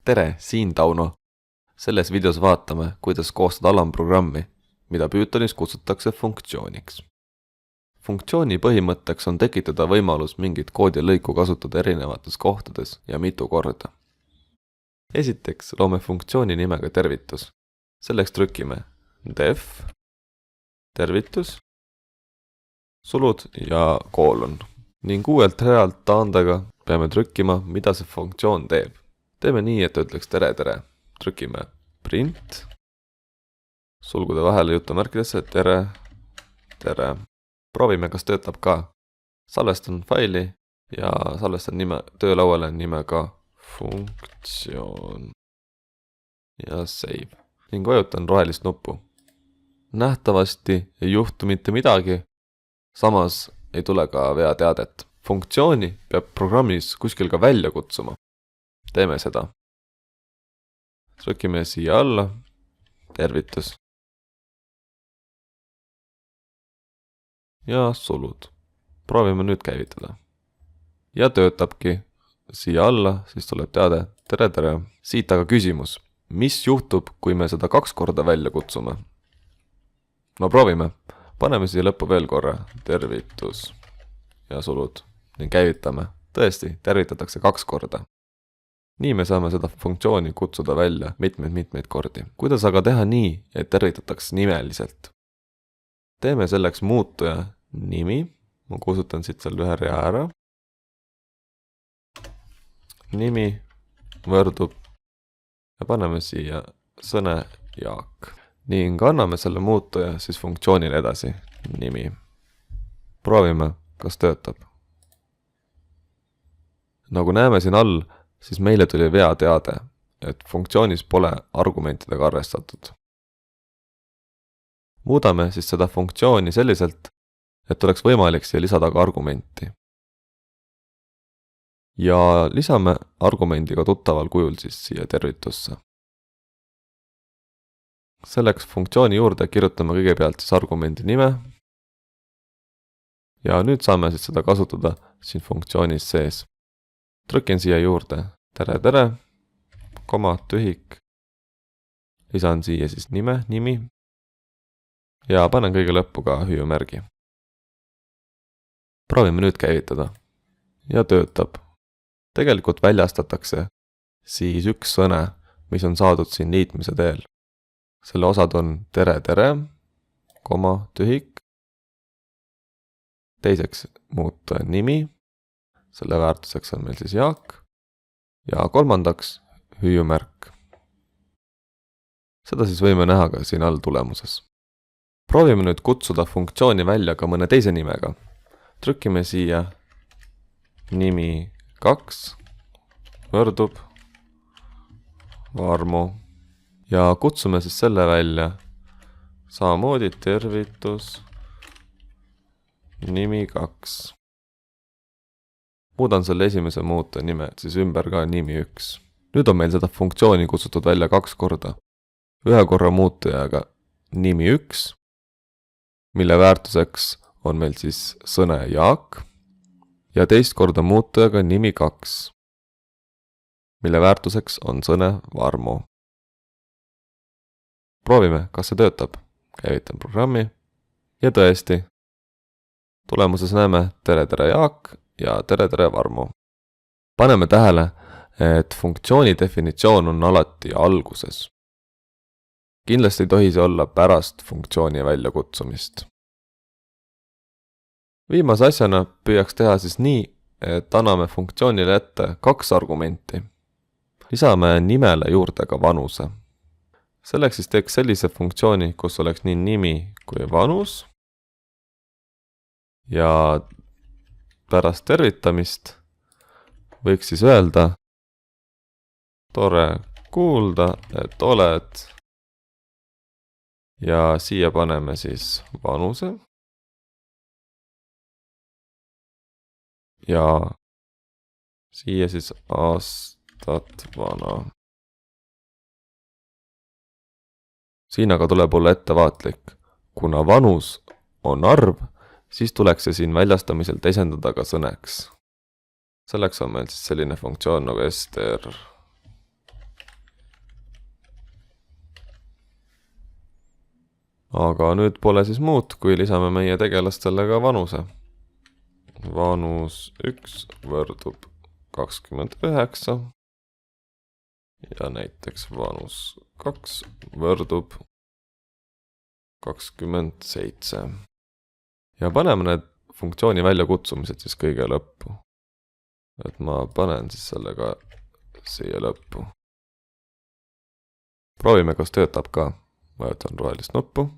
Tere, siin Tauno. Selles videos vaatame, kuidas koostada alamprogrammi, mida Pythonis kutsutakse funktsiooniks. Funktsiooni põhimõtteks on tekitada võimalus mingit koodilõiku kasutada erinevates kohtades ja mitu korda. Esiteks loome funktsiooni nimega tervitus. Selleks trükime def, tervitus, sulud ja koolon. Ning uuelt realt taandaga peame trükkima, mida see funktsioon teeb. Teeme nii, et ütleks tere. Trükime print, sulgude vahele jutumärkidesse tere. Proovime, kas töötab ka. Salvestan faili ja salvestan töölauale nimega funktsioon. Ja save. Ning vajutan rohelist nuppu. Nähtavasti ei juhtu mitte midagi, samas ei tule ka veateadet. Funktsiooni peab programmis kuskil ka välja kutsuma. Teeme seda. Trükime siia alla, tervitus. Ja sulud. Proovime nüüd käivitada. Ja töötabki. Siia alla, siis tuleb teade tere. Siit aga küsimus. Mis juhtub, kui me seda 2 korda välja kutsume? No proovime. Paneme siia lõppu veel korra. Tervitus. Ja sulud. Ning käivitame. Tõesti, tervitatakse 2 korda. Nii me saame seda funktsiooni kutsuda välja mitmeid kordi. Kuidas aga teha nii, et tervitatakse nimeliselt? Teeme selleks muutuja nimi. Ma kustutan siit seal ühe rea ära. Nimi võrdub ja paneme siia sõne Jaak. Ning anname selle muutuja siis funktsioonile edasi. Nimi. Proovime, kas töötab. Nagu näeme siin all, siis meile tuli veateade, et funktsioonis pole argumentidega arvestatud. Muudame siis seda funktsiooni selliselt, et oleks võimalik siia lisada ka argumenti. Ja lisame argumendiga tuttaval kujul siis siia tervitusse. Selleks funktsiooni juurde kirjutame kõigepealt siis argumendi nime. Ja nüüd saame siis seda kasutada siin funktsioonis sees. Trükin siia juurde tere, koma, tühik. Lisan siia siis nimi. Ja panen kõige lõppu ka hüüumärgi. Proovime nüüd käivitada. Ja töötab. Tegelikult väljastatakse siis üks sõne, mis on saadud siin liitmise teel. Selle osad on tere, koma, tühik. Teiseks muuta nimi. Selle väärtuseks on meil siis Jaak. Ja kolmandaks hüüumärk. Seda siis võime näha ka siin all tulemuses. Proovime nüüd kutsuda funktsiooni välja ka mõne teise nimega. Trükime siia nimi 2, võrdub Varmo. Ja kutsume siis selle välja samamoodi tervitus nimi 2. Muudan selle esimese muuta nime siis ümber ka nimi 1. Nüüd on meil seda funktsiooni kutsutud välja 2 korda. Ühe korra muutujaga nimi 1, mille väärtuseks on meil siis sõne Jaak. Ja teist korda muutujaga nimi 2, mille väärtuseks on sõne Varmo. Proovime, kas see töötab. Käivitan programmi. Ja tõesti. Tulemuses näeme tere Jaak ja tere Varmo. Paneme tähele, et funktsiooni definitsioon on alati alguses. Kindlasti ei tohi see olla pärast funktsiooni väljakutsumist. Viimase asjana püüaks teha siis nii, et anname funktsioonile ette 2 argumenti. Lisame nimele juurde ka vanuse. Selleks siis teeks sellise funktsiooni, kus oleks nii nimi kui vanus. Ja pärast tervitamist võiks siis öelda tore kuulda, et oled. Ja siia paneme siis vanuse. Ja siia siis aastat vana. Siin aga tuleb olla ettevaatlik. Kuna vanus on arv, siis tuleks see siin väljastamisel teisendada ka sõneks. Selleks on meil siis selline funktsioon nagu str aga nüüd pole siis muud, kui lisame meie tegelastele ka vanuse. Vanus 1 võrdub 29 ja näiteks vanus 2 võrdub 27. Ja paneme need funktsiooni väljakutsumised siis kõige lõppu. Et ma panen siis selle ka siia lõppu. Proovime, kas töötab ka. Vajutan rohelist nuppu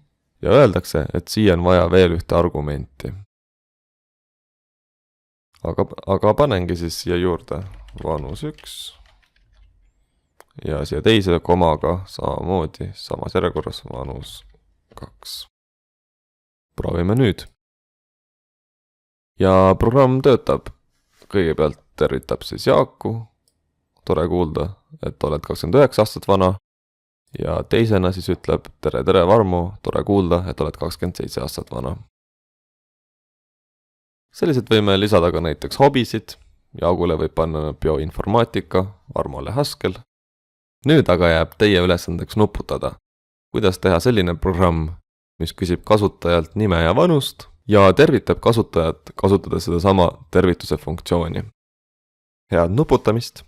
ja öeldakse, et siia on vaja veel ühte argumenti. Aga panengi siis siia juurde vanus 1 ja siia teise komaga samamoodi, samas järjekorras vanus 2. Proovime nüüd. Ja programm töötab. Kõigepealt tervitab siis Jaaku. Tore kuulda, et oled 29 aastat vana. Ja teisena siis ütleb tere Varmo, tore kuulda, et oled 27 aastat vana. Sellised võime lisada ka näiteks hobisid. Jaagule võib panna bioinformaatika, Varmole Haskel. Nüüd aga jääb teie ülesandeks nuputada. Kuidas teha selline programm, mis küsib kasutajalt nime ja vanust ja tervitab kasutajat kasutades seda sama tervituse funktsiooni. Head nuputamist!